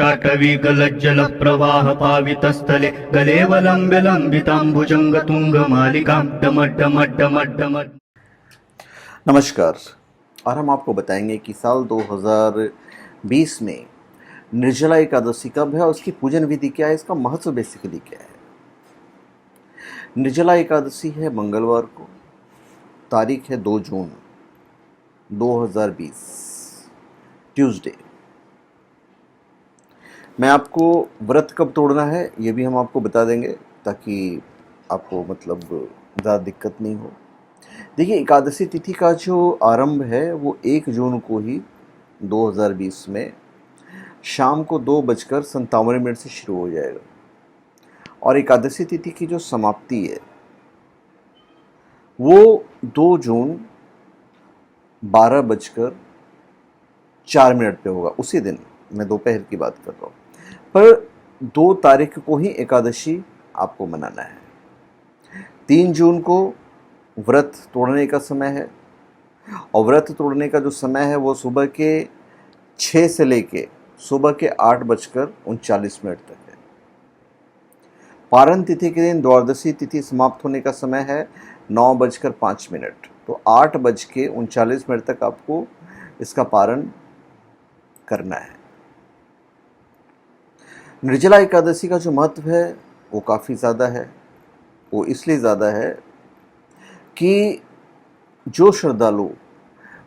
जटाटवी गलज्जल प्रवाह पावितस्थले गलेवलम्ब्य लम्बिताम्बुजंग तुंग मालिकां डमड्डमड्डमड्डमड्ड। नमस्कार। और हम आपको बताएंगे कि साल 2020 में निर्जला एकादशी कब है और उसकी पूजन विधि क्या है, इसका महत्व बेसिकली क्या है। निर्जला एकादशी है मंगलवार को, तारीख है 2 जून 2020 ट्यूसडे। मैं आपको व्रत कब तोड़ना है ये भी हम आपको बता देंगे ताकि आपको ज़्यादा दिक्कत नहीं हो। देखिए, एकादशी तिथि का जो आरंभ है वो 1 जून को ही 2020 में शाम को 2:57 से शुरू हो जाएगा और एकादशी तिथि की जो समाप्ति है वो 2 जून 12:04 पे होगा। उसी दिन, मैं दोपहर की बात कर रहा हूँ, पर 2 तारीख को ही एकादशी आपको मनाना है। 3 जून को व्रत तोड़ने का समय है और व्रत तोड़ने का जो समय है वो सुबह के 6 से लेके सुबह के 8:39 तक है। पारण तिथि के दिन द्वादशी तिथि समाप्त होने का समय है 9:05। तो 8:39 तक आपको इसका पारण करना है। निर्जला एकादशी का जो महत्व है वो काफ़ी ज़्यादा है। वो इसलिए ज़्यादा है कि जो श्रद्धालु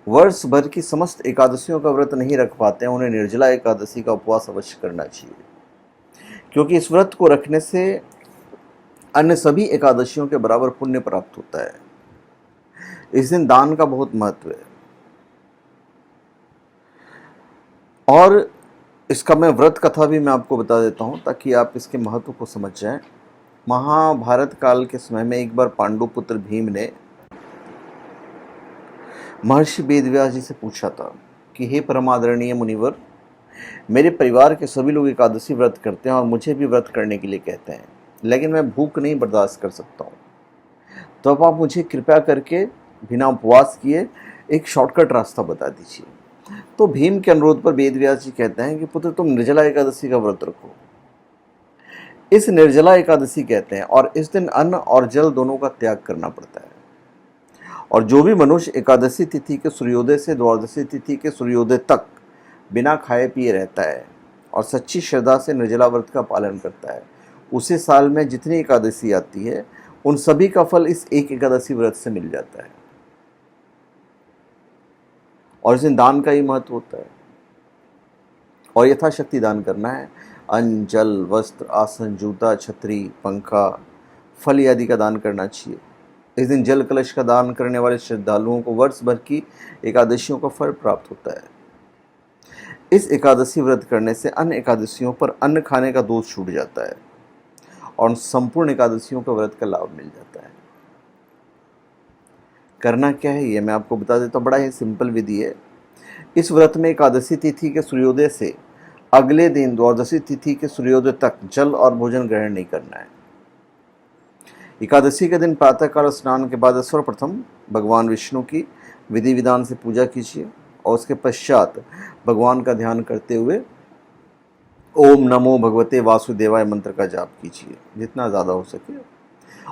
वर्ष भर की समस्त एकादशियों का व्रत नहीं रख पाते हैं उन्हें निर्जला एकादशी का उपवास अवश्य करना चाहिए, क्योंकि इस व्रत को रखने से अन्य सभी एकादशियों के बराबर पुण्य प्राप्त होता है। इस दिन दान का बहुत महत्व है और इसका मैं व्रत कथा भी मैं आपको बता देता हूँ ताकि आप इसके महत्व को समझ जाएं। महाभारत काल के समय में एक बार पांडुपुत्र भीम ने महर्षि वेदव्यास जी से पूछा था कि हे परमादरणीय मुनिवर, मेरे परिवार के सभी लोग एकादशी व्रत करते हैं और मुझे भी व्रत करने के लिए कहते हैं, लेकिन मैं भूख नहीं बर्दाश्त कर सकता हूँ, तो अब आप मुझे कृपया करके बिना उपवास किए एक शॉर्टकट रास्ता बता दीजिए। तो भीम के अनुरोध पर वेदव्यास जी कहते हैं कि पुत्र, तुम निर्जला एकादशी का व्रत रखो। इस निर्जला एकादशी कहते हैं और इस दिन अन्न और जल दोनों का त्याग करना पड़ता है। और जो भी मनुष्य एकादशी तिथि के सूर्योदय से द्वादशी तिथि के सूर्योदय तक बिना खाए पिए रहता है और सच्ची श्रद्धा से निर्जला व्रत का पालन करता है, उसे साल में जितनी एकादशी आती है उन सभी का फल इस एक एकादशी व्रत से मिल जाता है। और इस दिन दान का ही महत्व होता है और यथाशक्ति दान करना है। अन्न, जल, वस्त्र, आसन, जूता, छतरी, पंखा, फल आदि का दान करना चाहिए। इस दिन जल कलश का दान करने वाले श्रद्धालुओं को वर्ष भर की एकादशियों का फल प्राप्त होता है। इस एकादशी व्रत करने से अन्य एकादशियों पर अन्न खाने का दोष छूट जाता है और संपूर्ण एकादशियों का व्रत का लाभ मिल जाता है। करना क्या है ये मैं आपको बता देता हूँ। बड़ा ही सिंपल विधि है। इस व्रत में एकादशी तिथि के सूर्योदय से अगले दिन द्वादशी तिथि के सूर्योदय तक जल और भोजन ग्रहण नहीं करना है। एकादशी के दिन प्रातःकाल स्नान के बाद सर्वप्रथम भगवान विष्णु की विधि विधान से पूजा कीजिए और उसके पश्चात भगवान का ध्यान करते हुए ओम नमो भगवते वासुदेवाय मंत्र का जाप कीजिए जितना ज़्यादा हो सके।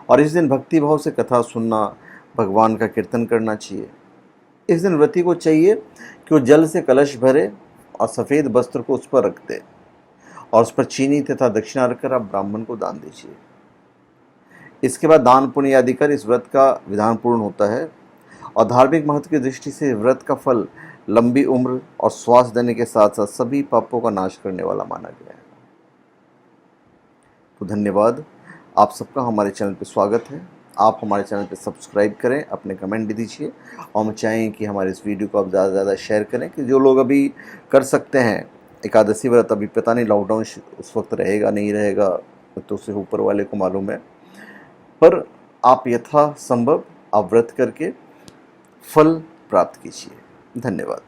और इस दिन भक्ति भाव से कथा सुनना, भगवान का कीर्तन करना चाहिए। इस दिन व्रती को चाहिए कि वो जल से कलश भरे और सफ़ेद वस्त्र को उस पर रख दे और उस पर चीनी तथा दक्षिणा रखकर आप ब्राह्मण को दान दीजिए। इसके बाद दान पुण्य आदि कर इस व्रत का विधान पूर्ण होता है और धार्मिक महत्व की दृष्टि से व्रत का फल लंबी उम्र और स्वास्थ्य देने के साथ साथ सभी पापों का नाश करने वाला माना गया है। तो धन्यवाद, आप सबका हमारे चैनल पर स्वागत है। आप हमारे चैनल पर सब्सक्राइब करें, अपने कमेंट भी दीजिए और हम चाहें कि हमारे इस वीडियो को आप ज़्यादा से ज़्यादा शेयर करें कि जो लोग अभी कर सकते हैं एकादशी व्रत, अभी पता नहीं लॉकडाउन उस वक्त रहेगा नहीं रहेगा तो उसे ऊपर वाले को मालूम है, पर आप यथासंभव आप व्रत करके फल प्राप्त कीजिए। धन्यवाद।